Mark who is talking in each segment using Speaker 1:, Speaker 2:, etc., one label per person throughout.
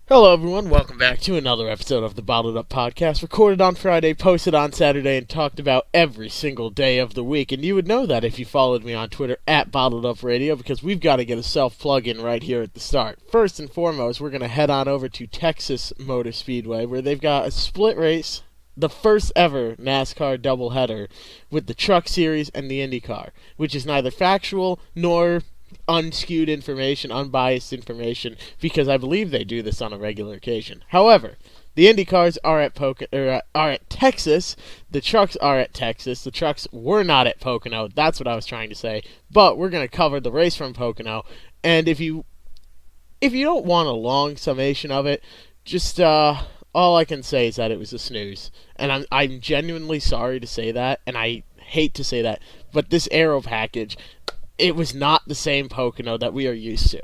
Speaker 1: Hello, everyone. Welcome back to another episode of the Bottled Up Podcast, recorded on Friday, posted on Saturday, and talked about every single day of the week. And you would know that if you followed me on Twitter at Bottled Up Radio, because we've got to get a self-plug in right here at the start. First and foremost, we're going to head on over to Texas Motor Speedway, where they've got a split race, the first ever NASCAR doubleheader with the Truck Series and the IndyCar, which is neither factual nor unskewed information, unbiased information, because I believe they do this on a regular occasion. However, the IndyCars are at Texas. The trucks are at Texas. The trucks were not at Pocono. That's what I was trying to say. But we're going to cover the race from Pocono. And if you don't want a long summation of it, just all I can say is that it was a snooze. And I'm genuinely sorry to say that, and I hate to say that, but this aero package, it was not the same Pocono that we are used to.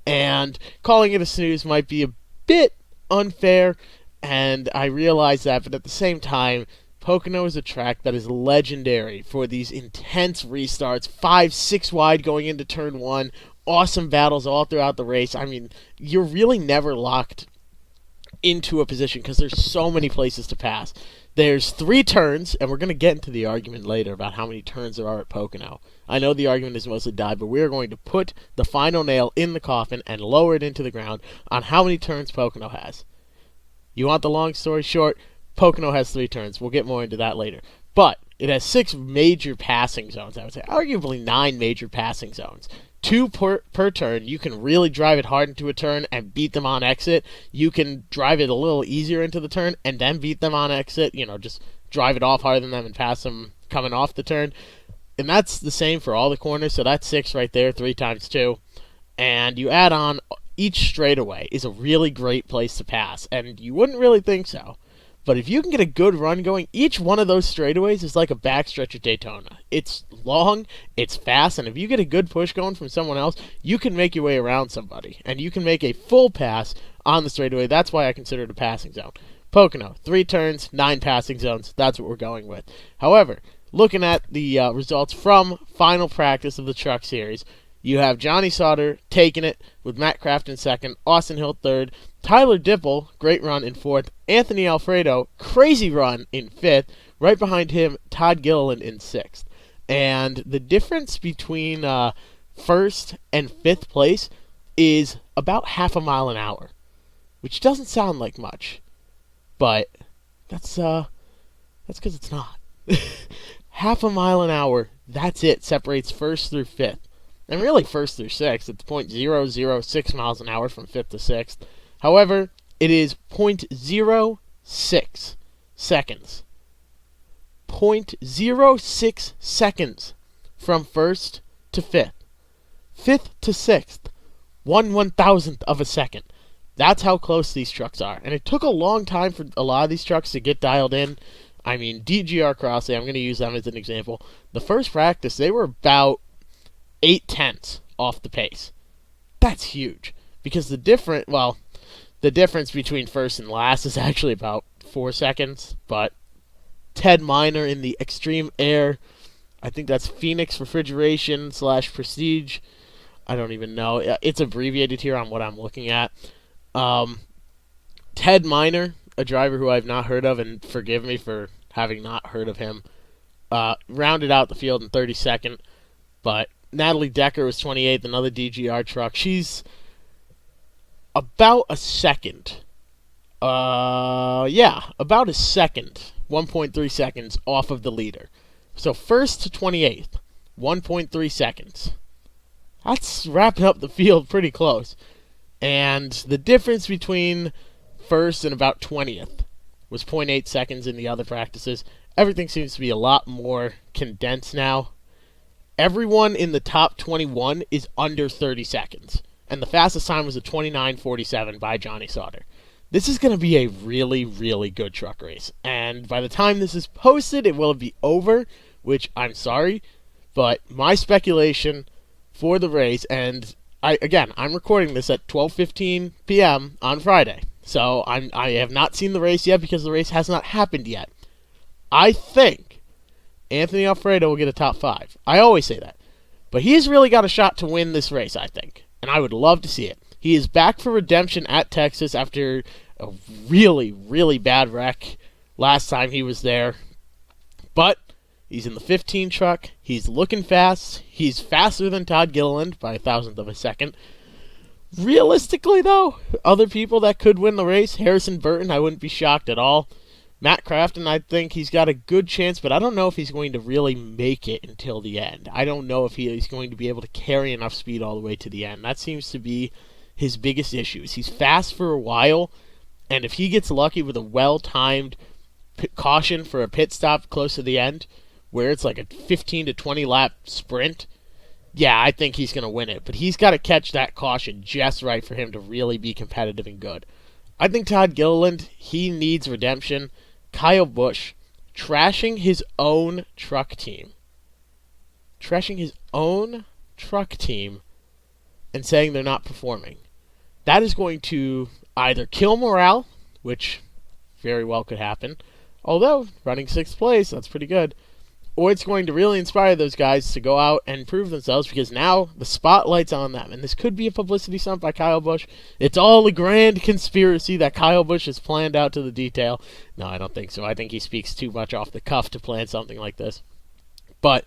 Speaker 1: And calling it a snooze might be a bit unfair, and I realize that, but at the same time, Pocono is a track that is legendary for these intense restarts, 5-6 wide going into turn 1, awesome battles all throughout the race. I mean, you're really never locked into a position because there's so many places to pass. There's 3 turns, and we're going to get into the argument later about how many turns there are at Pocono. I know the argument is mostly died, but we are going to put the final nail in the coffin and lower it into the ground on how many turns Pocono has. You want the long story short? Pocono has 3 turns. We'll get more into that later. But it has 6 major passing zones, I would say. Arguably 9 major passing zones. 2 per turn. You can really drive it hard into a turn and beat them on exit. You can drive it a little easier into the turn and then beat them on exit. Just drive it off harder than them and pass them coming off the turn. And that's the same for all the corners. So that's 6 right there, 3 times 2. And you add on each straightaway is a really great place to pass. And you wouldn't really think so. But if you can get a good run going, each one of those straightaways is like a backstretch at Daytona. It's long, it's fast, and if you get a good push going from someone else, you can make your way around somebody. And you can make a full pass on the straightaway. That's why I consider it a passing zone. Pocono, 3 turns, 9 passing zones. That's what we're going with. However, looking at the results from final practice of the Truck Series, you have Johnny Sauter taking it with Matt Craft in second, Austin Hill third, Tyler Dippel, great run in fourth, Anthony Alfredo, crazy run in fifth, right behind him, Todd Gilliland in sixth. And the difference between first and fifth place is about half a mile an hour, which doesn't sound like much, but that's because it's not. Half a mile an hour, that's it, separates first through fifth. And really first through sixth, it's .006 miles an hour from fifth to sixth. However, it is .06 seconds. .06 seconds from first to fifth. Fifth to sixth. 1/1000th of a second. That's how close these trucks are. And it took a long time for a lot of these trucks to get dialed in. I mean, DGR Crossley, I'm going to use them as an example. The first practice, they were about 0.8 off the pace. That's huge. Because the difference between first and last is actually about 4 seconds. But Ted Miner in the Extreme Air, I think that's Phoenix Refrigeration / Prestige. I don't even know. It's abbreviated here on what I'm looking at. Ted Miner, a driver who I've not heard of, and forgive me for having not heard of him, rounded out the field in 32nd. But Natalie Decker was 28th, another DGR truck. She's about a second. About a second. 1.3 seconds off of the leader. So first to 28th, 1.3 seconds. That's wrapping up the field pretty close. And the difference between first and about 20th was 0.8 seconds in the other practices. Everything seems to be a lot more condensed now. Everyone in the top 21 is under 30 seconds. And the fastest time was a 29:47 by Johnny Sauter. This is going to be a really, really good truck race. And by the time this is posted, it will be over, which I'm sorry. But my speculation for the race, and I'm recording this at 12:15 p.m. on Friday. So I have not seen the race yet because the race has not happened yet. I think Anthony Alfredo will get a top 5. I always say that. But he's really got a shot to win this race, I think. And I would love to see it. He is back for redemption at Texas after a really, really bad wreck last time he was there. But he's in the 15 truck. He's looking fast. He's faster than Todd Gilliland by a thousandth of a second. Realistically, though, other people that could win the race, Harrison Burton, I wouldn't be shocked at all. Matt Crafton, I think he's got a good chance, but I don't know if he's going to really make it until the end. I don't know if he's going to be able to carry enough speed all the way to the end. That seems to be his biggest issue. He's fast for a while, and if he gets lucky with a well-timed caution for a pit stop close to the end, where it's like a 15 to 20 lap sprint, yeah, I think he's going to win it. But he's got to catch that caution just right for him to really be competitive and good. I think Todd Gilliland, he needs redemption. Kyle Busch, trashing his own truck team. Trashing his own truck team and saying they're not performing. That is going to either kill morale, which very well could happen, although running 6th place, that's pretty good, or it's going to really inspire those guys to go out and prove themselves, because now the spotlight's on them. And this could be a publicity stunt by Kyle Busch. It's all a grand conspiracy that Kyle Busch has planned out to the detail. No, I don't think so. I think he speaks too much off the cuff to plan something like this. But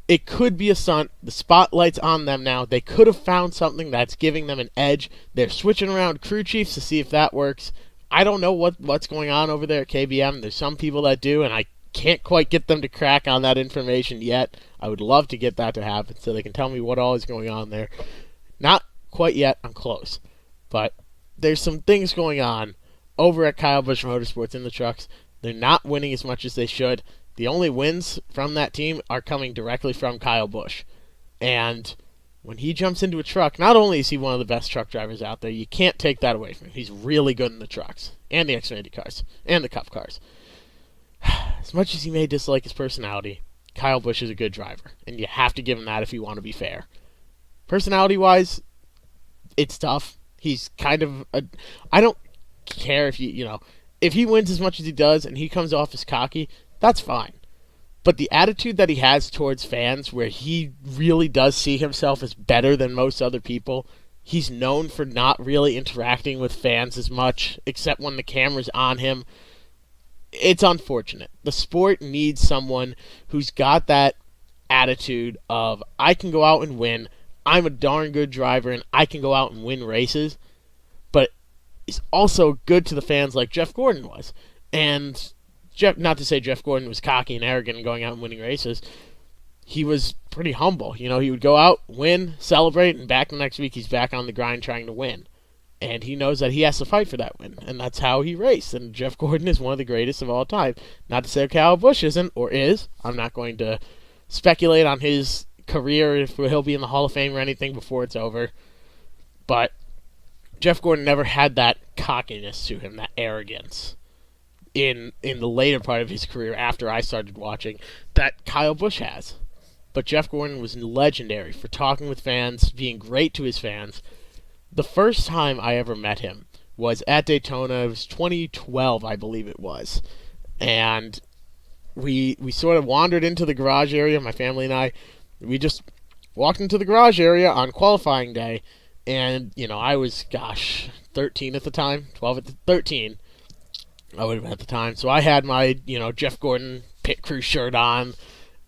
Speaker 1: it could be a stunt. The spotlight's on them now. They could have found something that's giving them an edge. They're switching around crew chiefs to see if that works. I don't know what's going on over there at KBM. There's some people that do, and I can't quite get them to crack on that information yet. I would love to get that to happen so they can tell me what all is going on there. Not quite yet. I'm close. But there's some things going on over at Kyle Busch Motorsports in the trucks. They're not winning as much as they should. The only wins from that team are coming directly from Kyle Busch. And when he jumps into a truck, not only is he one of the best truck drivers out there, you can't take that away from him. He's really good in the trucks and the Xfinity cars and the Cup cars. As much as he may dislike his personality, Kyle Busch is a good driver, and you have to give him that if you want to be fair. Personality-wise, it's tough. He's kind of I don't care if if he wins as much as he does and he comes off as cocky, that's fine. But the attitude that he has towards fans, where he really does see himself as better than most other people, he's known for not really interacting with fans as much, except when the camera's on him. It's unfortunate. The sport needs someone who's got that attitude of, I can go out and win, I'm a darn good driver, and I can go out and win races, but he's also good to the fans like Jeff Gordon was. And not to say Jeff Gordon was cocky and arrogant and going out and winning races. He was pretty humble. He would go out, win, celebrate, and back the next week he's back on the grind trying to win. And he knows that he has to fight for that win, and that's how he raced. And Jeff Gordon is one of the greatest of all time. Not to say Kyle Busch isn't, or is. I'm not going to speculate on his career, if he'll be in the Hall of Fame or anything before it's over. But Jeff Gordon never had that cockiness to him, that arrogance, in the later part of his career after I started watching, that Kyle Busch has. But Jeff Gordon was legendary for talking with fans, being great to his fans. The first time I ever met him was at Daytona. It was 2012, I believe it was. And we sort of wandered into the garage area, my family and I. We just walked into the garage area on qualifying day. And, I was, 13 at the time, 13. I would have been at the time. So I had my, Jeff Gordon pit crew shirt on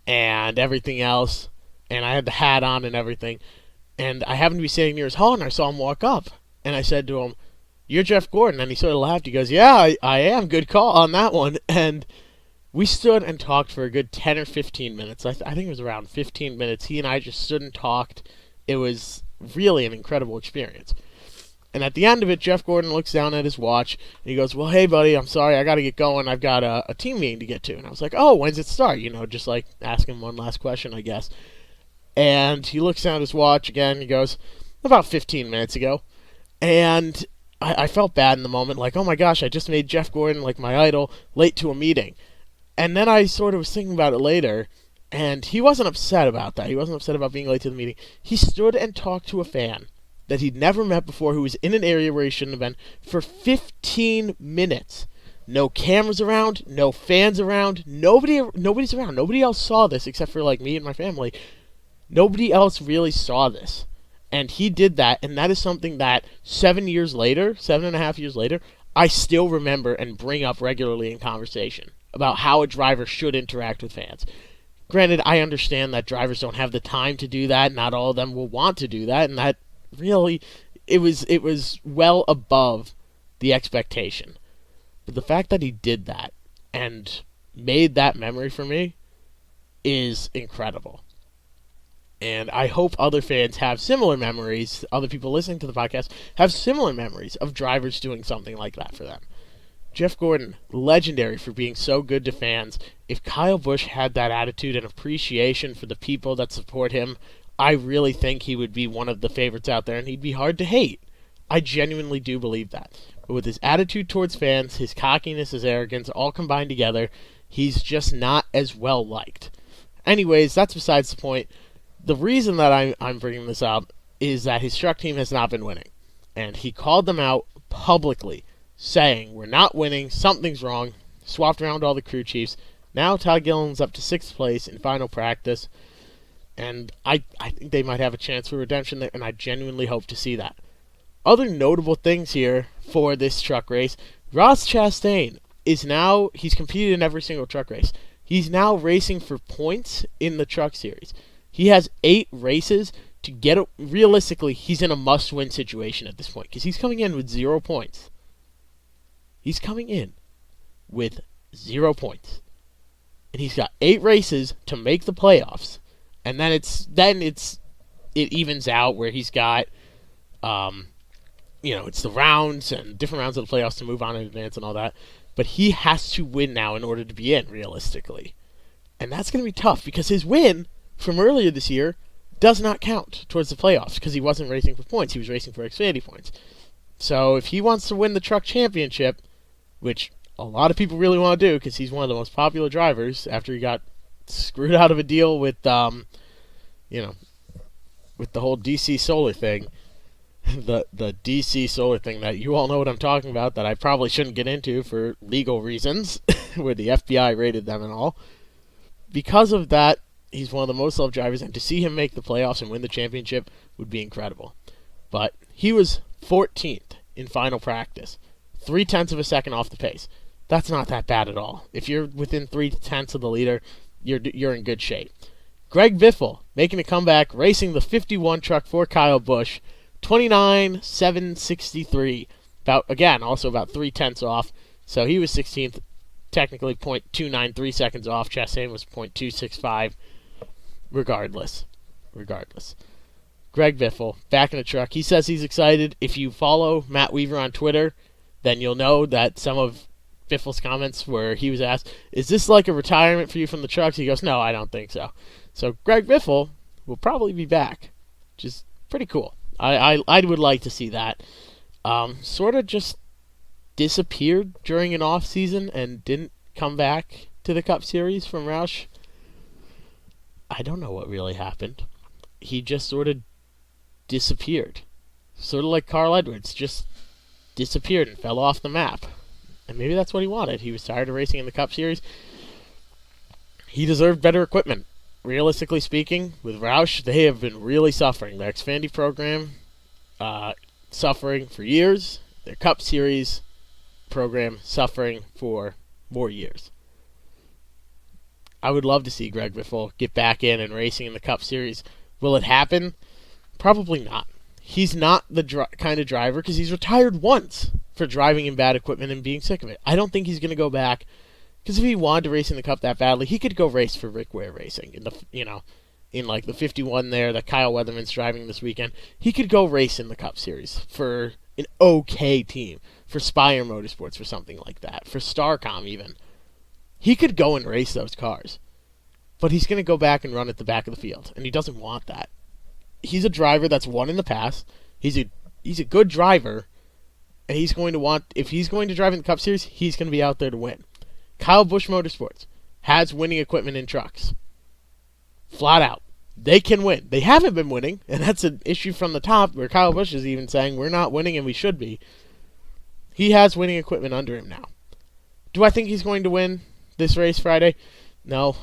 Speaker 1: and everything else. And I had the hat on and everything. And I happened to be sitting near his hall, and I saw him walk up. And I said to him, "You're Jeff Gordon." And he sort of laughed. He goes, "Yeah, I am. Good call on that one." And we stood and talked for a good 10 or 15 minutes. I think it was around 15 minutes. He and I just stood and talked. It was really an incredible experience. And at the end of it, Jeff Gordon looks down at his watch, and he goes, "Well, hey, buddy, I'm sorry. I got to get going. I've got a team meeting to get to." And I was like, "Oh, when's it start?" Just like asking one last question, I guess. And he looks down at his watch again. He goes, "About 15 minutes ago." And I felt bad in the moment, like, oh my gosh, I just made Jeff Gordon, like my idol, late to a meeting. And then I sort of was thinking about it later, and he wasn't upset about that. He wasn't upset about being late to the meeting. He stood and talked to a fan that he'd never met before, who was in an area where he shouldn't have been, for 15 minutes. No cameras around, no fans around, nobody's around. Nobody else saw this except for like me and my family. Nobody else really saw this. And he did that, and that is something that 7.5 years later, I still remember and bring up regularly in conversation about how a driver should interact with fans. Granted, I understand that drivers don't have the time to do that. Not all of them will want to do that, and that really, it was well above the expectation. But the fact that he did that and made that memory for me is incredible. And I hope other fans have similar memories, other people listening to the podcast have similar memories of drivers doing something like that for them. Jeff Gordon, legendary for being so good to fans. If Kyle Busch had that attitude and appreciation for the people that support him, I really think he would be one of the favorites out there, and he'd be hard to hate. I genuinely do believe that. But with his attitude towards fans, his cockiness, his arrogance, all combined together, he's just not as well liked. Anyways, that's besides the point. The reason that I'm bringing this up is that his truck team has not been winning. And he called them out publicly, saying, we're not winning, something's wrong, swapped around all the crew chiefs. Now Todd Gilliland's up to 6th place in final practice, and I think they might have a chance for redemption there, and I genuinely hope to see that. Other notable things here for this truck race, Ross Chastain he's competed in every single truck race. He's now racing for points in the truck series. He has 8 races to get it. Realistically, he's in a must-win situation at this point because he's coming in with 0 points. He's coming in with 0 points. And he's got 8 races to make the playoffs. And then it evens out where he's got it's the rounds and different rounds of the playoffs to move on in advance and all that. But he has to win now in order to be in, realistically. And that's going to be tough because his win from earlier this year does not count towards the playoffs because he wasn't racing for points. He was racing for Xfinity points. So if he wants to win the truck championship, which a lot of people really want to do because he's one of the most popular drivers after he got screwed out of a deal with, with the whole DC Solar thing, the DC Solar thing that you all know what I'm talking about that I probably shouldn't get into for legal reasons, where the FBI raided them and all. Because of that, he's one of the most loved drivers, and to see him make the playoffs and win the championship would be incredible. But he was 14th in final practice, 0.3 of a second off the pace. That's not that bad at all. If you're within 0.3 of the leader, you're in good shape. Greg Biffle making a comeback, racing the 51 truck for Kyle Busch, 29.763. About 0.3 off. So he was 16th, technically 0.293 seconds off. Chastain was 0.265. Regardless. Greg Biffle, back in the truck. He says he's excited. If you follow Matt Weaver on Twitter, then you'll know that some of Biffle's comments where he was asked, is this like a retirement for you from the trucks? He goes, no, I don't think so. So Greg Biffle will probably be back, which is pretty cool. I would like to see that. Sort of just disappeared during an off season and didn't come back to the Cup Series from Roush. I don't know what really happened. He just sort of disappeared. Sort of like Carl Edwards, just disappeared and fell off the map. And maybe that's what he wanted. He was tired of racing in the Cup Series. He deserved better equipment. Realistically speaking, with Roush, they have been really suffering. Their Xfinity program, suffering for years. Their Cup Series program, suffering for more years. I would love to see Greg Biffle get back in and racing in the Cup Series. Will it happen? Probably not. He's not the kind of driver, because he's retired once for driving in bad equipment and being sick of it. I don't think he's going to go back, because if he wanted to race in the Cup that badly, he could go race for Rick Ware Racing in the 51 there that Kyle Weatherman's driving this weekend. He could go race in the Cup Series for an okay team, for Spire Motorsports, for something like that, for Starcom even. He could go and race those cars, but he's going to go back and run at the back of the field, and he doesn't want that. He's a driver that's won in the past. He's a good driver, and he's going to want, if he's going to drive in the Cup Series, he's going to be out there to win. Kyle Busch Motorsports has winning equipment in trucks. Flat out. They can win. They haven't been winning, and that's an issue from the top where Kyle Busch is even saying we're not winning and we should be. He has winning equipment under him now. Do I think he's going to win this race Friday? No.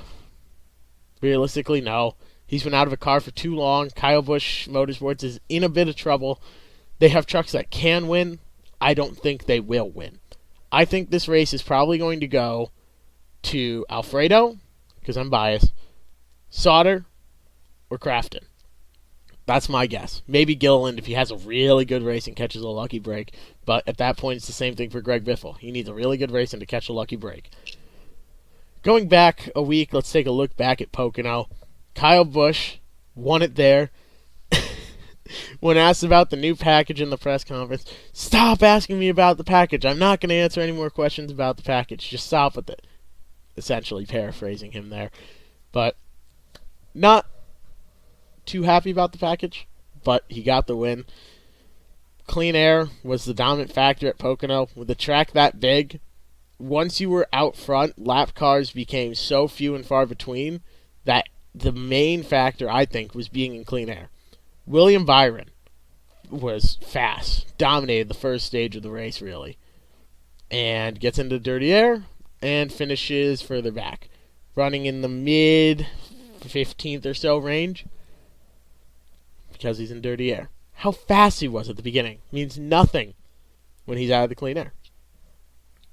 Speaker 1: Realistically, no. He's been out of a car for too long. Kyle Busch Motorsports is in a bit of trouble. They have trucks that can win. I don't think they will win. I think this race is probably going to go to Alfredo, because I'm biased, Sauter, or Crafton. That's my guess. Maybe Gilliland if he has a really good race and catches a lucky break. But at that point, it's the same thing for Greg Biffle. He needs a really good race and to catch a lucky break. Going back a week, let's take a look back at Pocono. Kyle Busch won it there. When asked about the new package in the press conference, stop asking me about the package. I'm not going to answer any more questions about the package. Just stop with it. Essentially paraphrasing him there. But not too happy about the package, but he got the win. Clean air was the dominant factor at Pocono. With a track that big, once you were out front, lap cars became so few and far between that the main factor, I think, was being in clean air. William Byron was fast, dominated the first stage of the race, really, and gets into dirty air and finishes further back, running in the mid 15th or so range because he's in dirty air. How fast he was at the beginning means nothing when he's out of the clean air.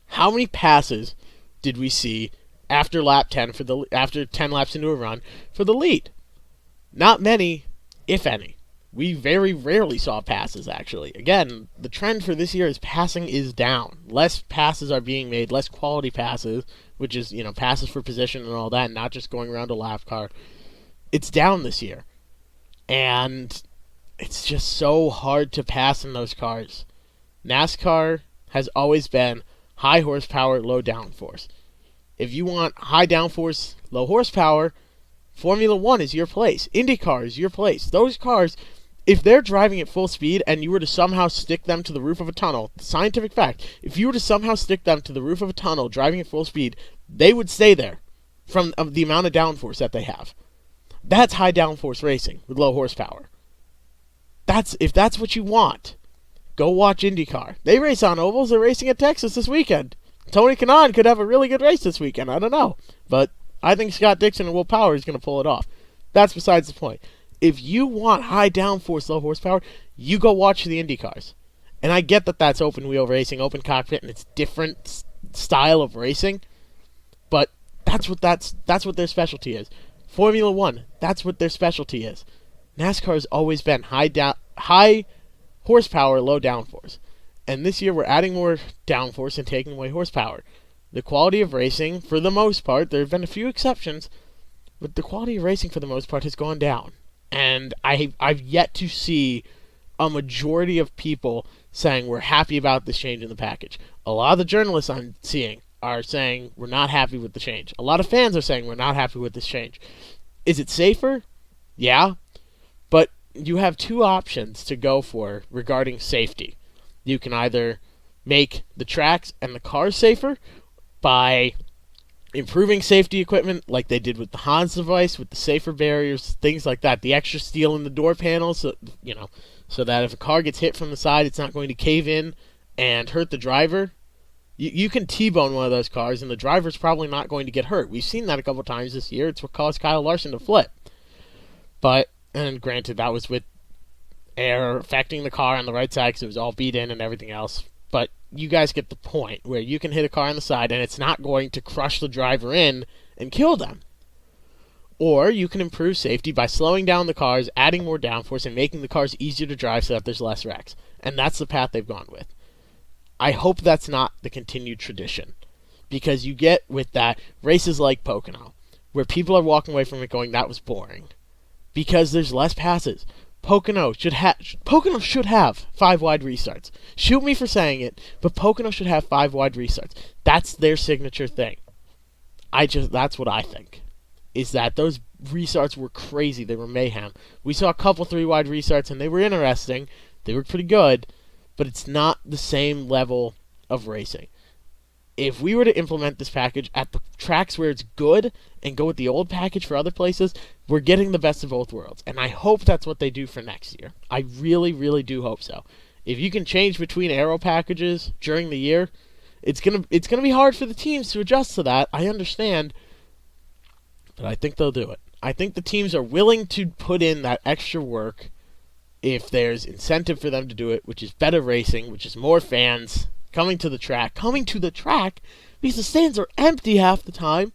Speaker 1: How many passes did we see after lap 10 after 10 laps into a run for the lead? Not many, if any. We very rarely saw passes, actually. Again, the trend for this year is passing is down. Less passes are being made, less quality passes, which is, passes for position and all that, not just going around a lap car. It's down this year. And it's just so hard to pass in those cars. NASCAR has always been high horsepower, low downforce. If you want high downforce, low horsepower, Formula 1 is your place. IndyCar is your place. Those cars, if they're driving at full speed and you were to somehow stick them to the roof of a tunnel, scientific fact, if you were to somehow stick them to the roof of a tunnel driving at full speed, they would stay there from the amount of downforce that they have. That's high downforce racing with low horsepower. If that's what you want, go watch IndyCar. They race on ovals. They're racing at Texas this weekend. Tony Kanaan could have a really good race this weekend. I don't know. But I think Scott Dixon and Will Power is going to pull it off. That's besides the point. If you want high downforce, low horsepower, you go watch the IndyCars. And I get that that's open wheel racing, open cockpit, and it's different style of racing. But that's what their specialty is. Formula 1, that's what their specialty is. NASCAR has always been high horsepower, low downforce. And this year we're adding more downforce and taking away horsepower. The quality of racing, for the most part, there have been a few exceptions, but the quality of racing for the most part has gone down. And I've yet to see a majority of people saying we're happy about this change in the package. A lot of the journalists I'm seeing are saying we're not happy with the change. A lot of fans are saying we're not happy with this change. Is it safer? Yeah. But you have two options to go for regarding safety. You can either make the tracks and the cars safer by improving safety equipment like they did with the Hans device, with the safer barriers, things like that. The extra steel in the door panels, so that if a car gets hit from the side, it's not going to cave in and hurt the driver. You can T-bone one of those cars, and the driver's probably not going to get hurt. We've seen that a couple times this year. It's what caused Kyle Larson to flip. And granted, that was with air affecting the car on the right side because it was all beat in and everything else. But you guys get the point, where you can hit a car on the side and it's not going to crush the driver in and kill them. Or you can improve safety by slowing down the cars, adding more downforce, and making the cars easier to drive so that there's less wrecks. And that's the path they've gone with. I hope that's not the continued tradition. Because you get with that races like Pocono, where people are walking away from it going, that was boring. Because there's less passes. Pocono should have 5 wide restarts. Shoot me for saying it, but Pocono should have 5 wide restarts. That's their signature thing. That's what I think. Is that those restarts were crazy. They were mayhem. We saw a couple 3 wide restarts and they were interesting. They were pretty good, but it's not the same level of racing. If we were to implement this package at the tracks where it's good and go with the old package for other places, we're getting the best of both worlds. And I hope that's what they do for next year. I really, really do hope so. If you can change between aero packages during the year, it's gonna be hard for the teams to adjust to that. I understand, but I think they'll do it. I think the teams are willing to put in that extra work if there's incentive for them to do it, which is better racing, which is more fans coming to the track because the stands are empty half the time,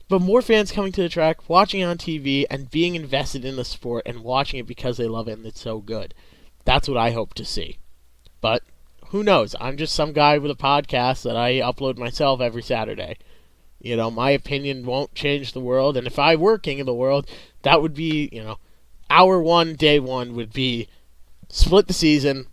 Speaker 1: but more fans coming to the track, watching it on TV, and being invested in the sport and watching it because they love it and it's so good. That's what I hope to see. But who knows? I'm just some guy with a podcast that I upload myself every Saturday. My opinion won't change the world, and if I were king of the world, that would be, hour one, day one would be split the season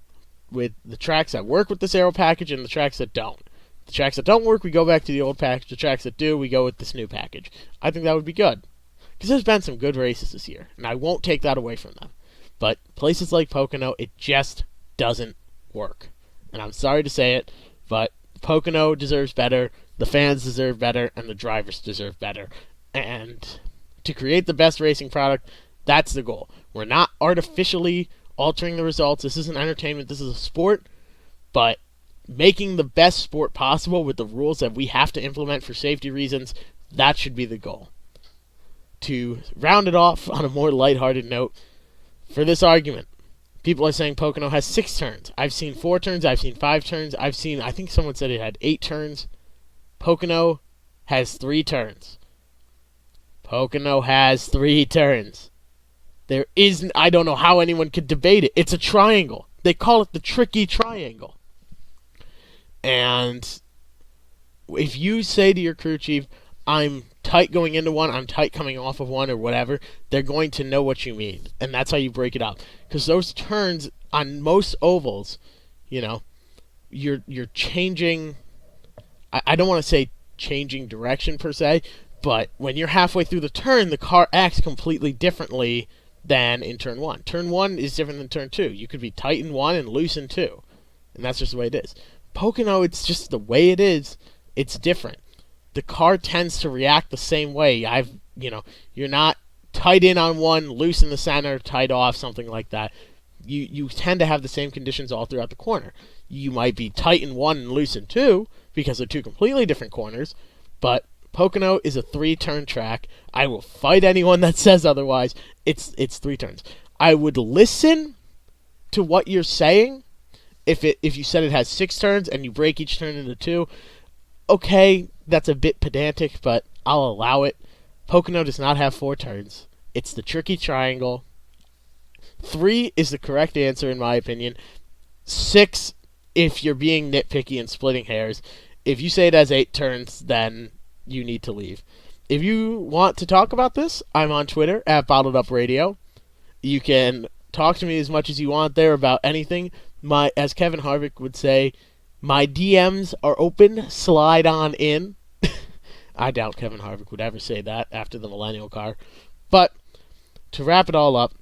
Speaker 1: with the tracks that work with this aero package and the tracks that don't. The tracks that don't work, we go back to the old package. The tracks that do, we go with this new package. I think that would be good. Because there's been some good races this year, and I won't take that away from them. But places like Pocono, it just doesn't work. And I'm sorry to say it, but Pocono deserves better, the fans deserve better, and the drivers deserve better. And to create the best racing product, that's the goal. We're not artificially altering the results. This isn't entertainment, this is a sport. But making the best sport possible with the rules that we have to implement for safety reasons, that should be the goal. To round it off on a more lighthearted note, for this argument, people are saying Pocono has 6 turns. I've seen 4 turns, I've seen 5 turns, I think someone said it had 8 turns. Pocono has 3 turns. Pocono has 3 turns. I don't know how anyone could debate it. It's a triangle. They call it the tricky triangle. And if you say to your crew chief, I'm tight going into one, I'm tight coming off of one, or whatever, they're going to know what you mean. And that's how you break it up. Because those turns on most ovals, you're changing. I don't want to say changing direction per se, but when you're halfway through the turn, the car acts completely differently than in turn 1. Turn 1 is different than turn 2. You could be tight in 1 and loose in 2. And that's just the way it is. Pocono, it's just the way it is. It's different. The car tends to react the same way. You're not tight in on 1, loose in the center, tight off, something like that. You tend to have the same conditions all throughout the corner. You might be tight in 1 and loose in 2 because they're 2 completely different corners, but Pocono is a 3-turn track. I will fight anyone that says otherwise. It's 3 turns. I would listen to what you're saying if you said it has 6 turns and you break each turn into 2. Okay, that's a bit pedantic, but I'll allow it. Pocono does not have 4 turns. It's the tricky triangle. 3 is the correct answer in my opinion. 6 if you're being nitpicky and splitting hairs. If you say it has 8 turns, then you need to leave. If you want to talk about this, I'm on Twitter at BottledUpRadio. You can talk to me as much as you want there about anything. As Kevin Harvick would say, my DMs are open. Slide on in. I doubt Kevin Harvick would ever say that after the Millennial car. But to wrap it all up,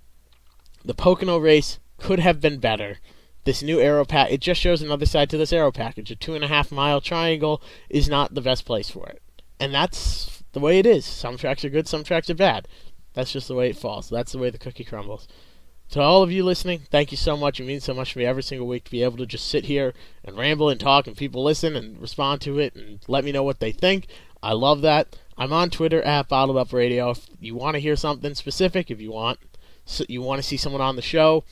Speaker 1: the Pocono race could have been better. This new aero pack, it just shows another side to this aero package. A 2.5-mile triangle is not the best place for it. And that's the way it is. Some tracks are good, some tracks are bad. That's just the way it falls. That's the way the cookie crumbles. To all of you listening, thank you so much. It means so much to me every single week to be able to just sit here and ramble and talk and people listen and respond to it and let me know what they think. I love that. I'm on Twitter at BottledUpRadio. If you want to hear something specific, if you want to see someone on the show,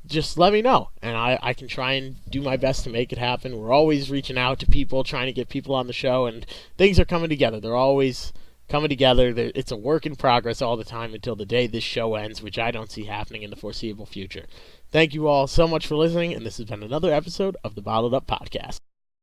Speaker 1: just let me know, and I can try and do my best to make it happen. We're always reaching out to people, trying to get people on the show, and things are coming together. They're always coming together. It's a work in progress all the time until the day this show ends, which I don't see happening in the foreseeable future. Thank you all so much for listening, and this has been another episode of the Bottled Up Podcast.